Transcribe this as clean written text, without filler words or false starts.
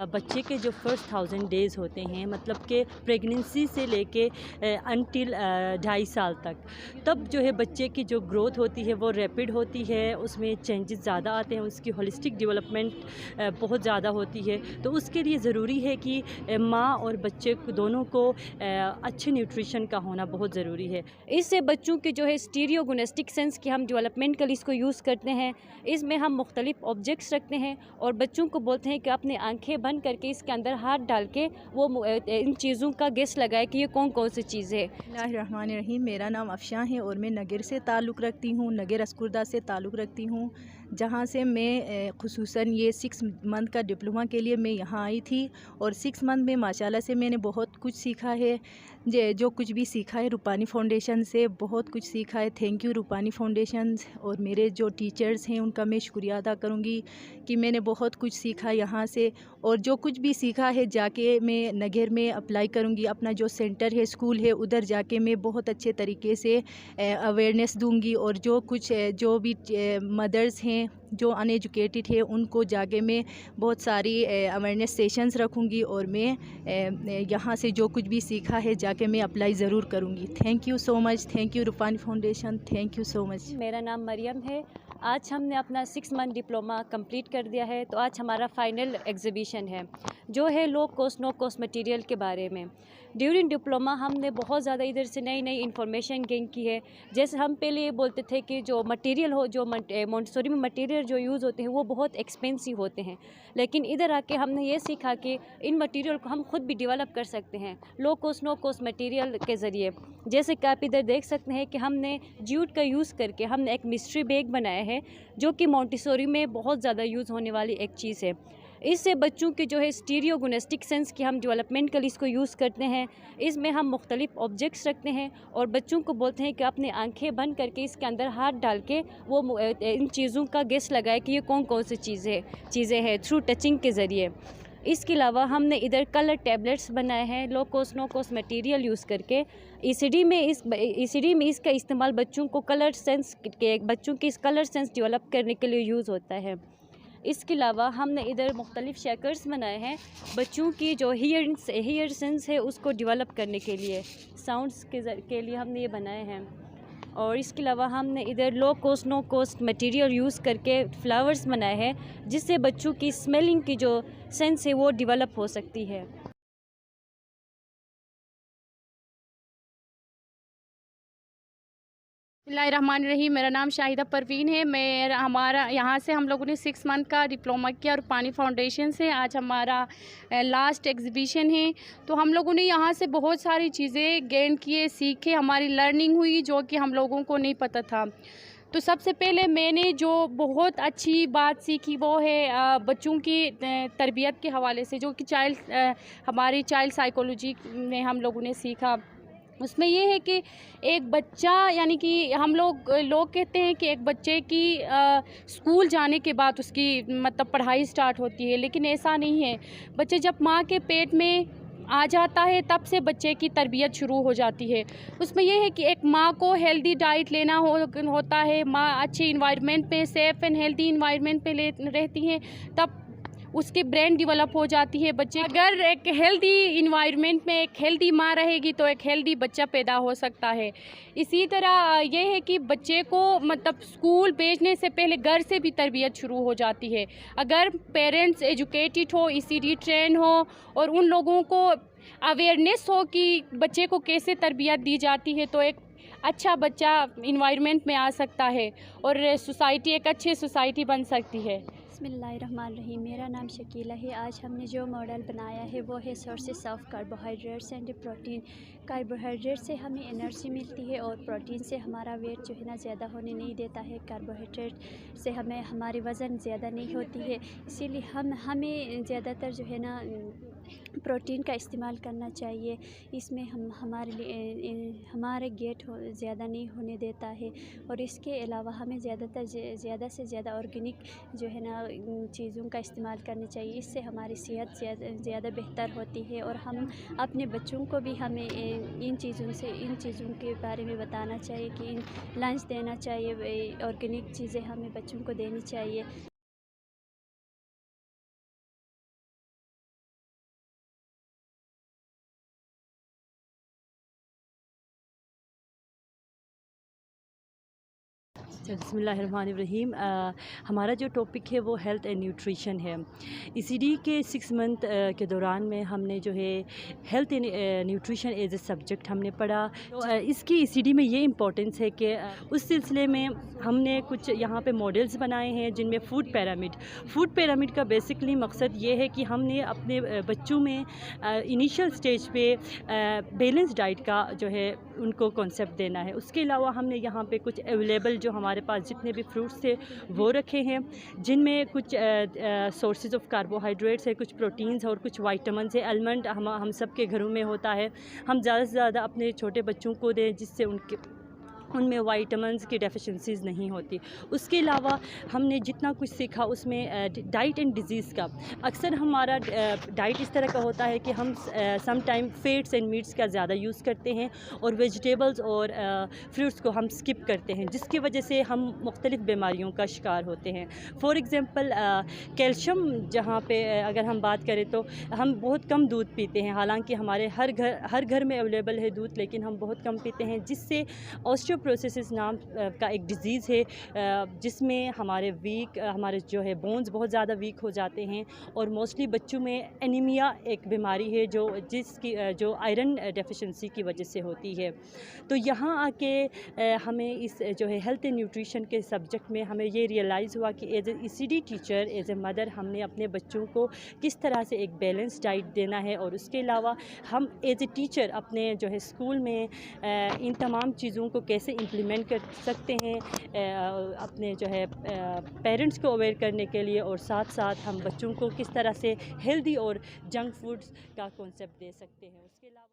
बच्चे के जो फर्स्ट 1000 डेज़ होते हैं, मतलब कि प्रेगनेंसी से लेके अनटिल 2.5 साल तक, तब जो है बच्चे की जो ग्रोथ होती है वो रैपिड होती है, उसमें चेंजेस ज़्यादा आते हैं, उसकी होलिस्टिक डेवलपमेंट बहुत ज़्यादा होती है। तो उसके लिए ज़रूरी है कि माँ और बच्चे दोनों को अच्छे न्यूट्रिशन का होना बहुत ज़रूरी है। इससे बच्चों के जो है स्टीरियोगोनेस्टिक सेंस की हम डेवलपमेंट इसको यूज़ करते हैं। इसमें हम मुख्तलिफ ऑब्जेक्ट्स रखते हैं और बच्चों को बोलते हैं कि अपनी आंखें बंद करके इसके अंदर हाथ डाल के वो इन चीज़ों का गेस लगाए कि ये कौन कौन सी चीज़ है। बिस्मिल्लाहिर्रहमानिर्रहीम। मेरा नाम अफ़शां है और मैं नगर से ताल्लुक़ रखती हूँ, नगर अस्कुरदा से ताल्लुक़ रखती हूँ, जहाँ से मैं ख़ुसूसन ये 6 मंथ का डिप्लोमा के लिए मैं यहाँ आई थी। और 6 मंथ में माशाल्लाह से मैंने बहुत कुछ सीखा है। जो कुछ भी सीखा है रूपानी फ़ाउंडेशन से बहुत कुछ सीखा है। Thank you Rupani foundation. और मेरे जो टीचर्स हैं उनका मैं शुक्रिया अदा करूँगी कि मैंने बहुत कुछ सीखा यहाँ से। और जो कुछ भी सीखा है जाके मैं नगर में अप्लाई करूँगी। अपना जो सेंटर है, स्कूल है, उधर जाके मैं बहुत अच्छे तरीके से अवेयरनेस दूँगी। और जो कुछ जो भी मदर्स हैं जो अनएजुकेटेड है उनको जाके मैं बहुत सारी अवेयरनेस सेशंस रखूँगी। और मैं यहाँ से जो कुछ भी सीखा है जाके मैं अप्लाई ज़रूर करूँगी। Thank you so much. Thank you Rupani foundation. Thank you so much. मेरा नाम मरियम है। आज हमने अपना 6 मंथ डिप्लोमा कंप्लीट कर दिया है, तो आज हमारा फाइनल एग्जीबिशन है जो है low cost no cost material के बारे में। ड्यूरिंग डिप्लोमा हमने बहुत ज़्यादा इधर से नई नई इन्फॉर्मेशन गेन की है। जैसे हम पहले ये बोलते थे कि जो मटेरियल हो, जो मोंटेसोरी में मटेरियल जो यूज़ होते हैं वो बहुत एक्सपेंसिव होते हैं, लेकिन इधर आके हमने ये सीखा कि इन मटेरियल को हम खुद भी डेवलप कर सकते हैं low cost no cost material के ज़रिए। जैसे कि आप इधर देख सकते हैं कि हमने जूट का यूज़ करके हमने एक मिस्ट्री बैग बनाया है जो कि मोंटेसोरी में बहुत ज़्यादा यूज़ होने वाली एक चीज़ है। इससे बच्चों की जो है स्टीरियोगोनेस्टिक सेंस की हम डेवलपमेंट इसको यूज़ करते हैं। इसमें हम मुख्तलिफ ऑब्जेक्ट्स रखते हैं और बच्चों को बोलते हैं कि अपनी आंखें बंद करके इसके अंदर हाथ डाल के वो इन चीज़ों का गेस लगाए कि ये कौन कौन सी चीज़ें हैं थ्रू टचिंग के ज़रिए। इसके अलावा हमने इधर कलर टैबलेट्स बनाए हैं low cost no cost material use करके। ईसीडी में इसका इस्तेमाल बच्चों को बच्चों की कलर सेंस डेवलप करने के लिए यूज़ होता है। इसके अलावा हमने इधर मुख्तलिफ शेकर्स बनाए हैं बच्चों की जो हेयर सेंस है उसको डेवलप करने के लिए, साउंड्स के लिए हमने ये बनाए हैं। और इसके अलावा हमने इधर low cost no cost material use करके फ्लावर्स बनाए हैं जिससे बच्चों की स्मेलिंग की जो सेंस है वो डेवलप हो सकती है। बिस्मिल्लाहिर्रहमानिर्रहीम। मेरा नाम शाहिदा परवीन है। हमारा यहाँ से हम लोगों ने 6 मंथ का डिप्लोमा किया और पानी फाउंडेशन से आज हमारा लास्ट एग्जीबिशन है। तो हम लोगों ने यहाँ से बहुत सारी चीज़ें गेन किए, सीखे, हमारी लर्निंग हुई जो कि हम लोगों को नहीं पता था। तो सबसे पहले मैंने जो बहुत अच्छी बात सीखी वो है बच्चों की तरबियत के हवाले से, जो कि हमारी चाइल्ड साइकोलॉजी में हम लोगों ने सीखा। उसमें ये है कि एक बच्चा, यानी कि हम लोग कहते हैं कि एक बच्चे की स्कूल जाने के बाद उसकी मतलब पढ़ाई स्टार्ट होती है, लेकिन ऐसा नहीं है। बच्चे जब माँ के पेट में आ जाता है तब से बच्चे की तरबियत शुरू हो जाती है। उसमें यह है कि एक माँ को हेल्दी डाइट लेना होता है। माँ अच्छे इन्वायरमेंट पे, सेफ़ एंड हेल्दी इन्वायरमेंट पे रहती हैं, तब उसकी ब्रेन डेवलप हो जाती है। बच्चे अगर एक हेल्दी इन्वायरमेंट में एक हेल्दी माँ रहेगी तो एक हेल्दी बच्चा पैदा हो सकता है। इसी तरह ये है कि बच्चे को मतलब स्कूल भेजने से पहले घर से भी तरबियत शुरू हो जाती है। अगर पेरेंट्स एजुकेटेड हो, ईसीडी ट्रेन हो और उन लोगों को अवेयरनेस हो कि बच्चे को कैसे तरबियत दी जाती है, तो एक अच्छा बच्चा इन्वायरमेंट में आ सकता है और सोसाइटी एक अच्छी सोसाइटी बन सकती है। बिस्मिल्लाहिर्रहमानिर्रहीम। मेरा नाम शकीला है। आज हमने जो मॉडल बनाया है वो है sources of carbohydrates and protein. Carbohydrate से हमें एनर्जी मिलती है और प्रोटीन से हमारा वेट जो है ना ज़्यादा होने नहीं देता है। कार्बोहाइड्रेट से हमारी वज़न ज़्यादा नहीं होती है, इसीलिए हमें ज़्यादातर जो है ना प्रोटीन का इस्तेमाल करना चाहिए। इसमें हमारे लिए हमारे गेट ज़्यादा नहीं होने देता है। और इसके अलावा हमें ज़्यादा से ज़्यादा ऑर्गेनिक जो है ना चीज़ों का इस्तेमाल करनी चाहिए। इससे हमारी सेहत ज़्यादा बेहतर होती है। और हम अपने बच्चों को भी हमें इन चीज़ों के बारे में बताना चाहिए कि लंच देना चाहिए, ऑर्गेनिक चीज़ें हमें बच्चों को देनी चाहिए। बिस्मिल्लाहिर्रहमानिर्रहीम। हमारा जो टॉपिक है वो हेल्थ एंड न्यूट्रिशन है। ईसीडी के 6 मंथ के दौरान में हमने जो है health and nutrition as a subject हमने पढ़ा। तो इसकी ईसीडी में ये इम्पोर्टेंस है कि उस सिलसिले में हमने कुछ यहाँ पे मॉडल्स बनाए हैं जिनमें फ़ूड पिरामिड का बेसिकली मकसद ये है कि हमने अपने बच्चों में इनिशियल स्टेज पे बैलेंस डाइट का जो है उनको कॉन्सेप्ट देना है। उसके अलावा हमने यहाँ पे कुछ अवेलेबल जो हमारे पास जितने भी फ्रूट्स थे वो रखे हैं, जिनमें कुछ सोर्सेज ऑफ कार्बोहाइड्रेट्स है, कुछ प्रोटीन्स और कुछ वाइटामिन्स है। आलमंड हम सब के घरों में होता है, हम ज़्यादा से ज़्यादा अपने छोटे बच्चों को दें जिससे उनमें वाइटामिन्स की डेफिशिएंसीज़ नहीं होती। उसके अलावा हमने जितना कुछ सीखा उसमें डाइट एंड डिज़ीज़ का, अक्सर हमारा डाइट इस तरह का होता है कि हम some time fats and meats का ज़्यादा यूज़ करते हैं और वेजिटेबल्स और फ्रूट्स को हम स्किप करते हैं, जिसकी वजह से हम मुख्तलिफ़ बीमारियों का शिकार होते हैं। फॉर एग्ज़ाम्पल कैल्शियम जहाँ पे अगर हम बात करें तो हम बहुत कम दूध पीते हैं, हालांकि हमारे हर घर में अवेलेबल है दूध, लेकिन हम बहुत कम पीते हैं, जिससे ऑस्टियोपोरोसिस नाम का एक डिज़ीज़ है जिसमें हमारे जो है बोन्स बहुत ज़्यादा वीक हो जाते हैं और मोस्टली बच्चों में एनीमिया एक बीमारी है जो आयरन डेफिशिएंसी की वजह से होती है। तो यहाँ आके हमें इस जो है हेल्थ एंड न्यूट्रिशन के सब्जेक्ट में हमें ये रियलाइज़ हुआ कि as a ECD teacher, as a mother, हमने अपने बच्चों को किस तरह से एक बैलेंस डाइट देना है और उसके अलावा हम एज ए टीचर अपने जो है स्कूल में इन तमाम चीज़ों को कैसे इम्प्लीमेंट कर सकते हैं अपने जो है पेरेंट्स को अवेयर करने के लिए, और साथ साथ हम बच्चों को किस तरह से हेल्दी और जंक फूड्स का कॉन्सेप्ट दे सकते हैं। उसके अलावा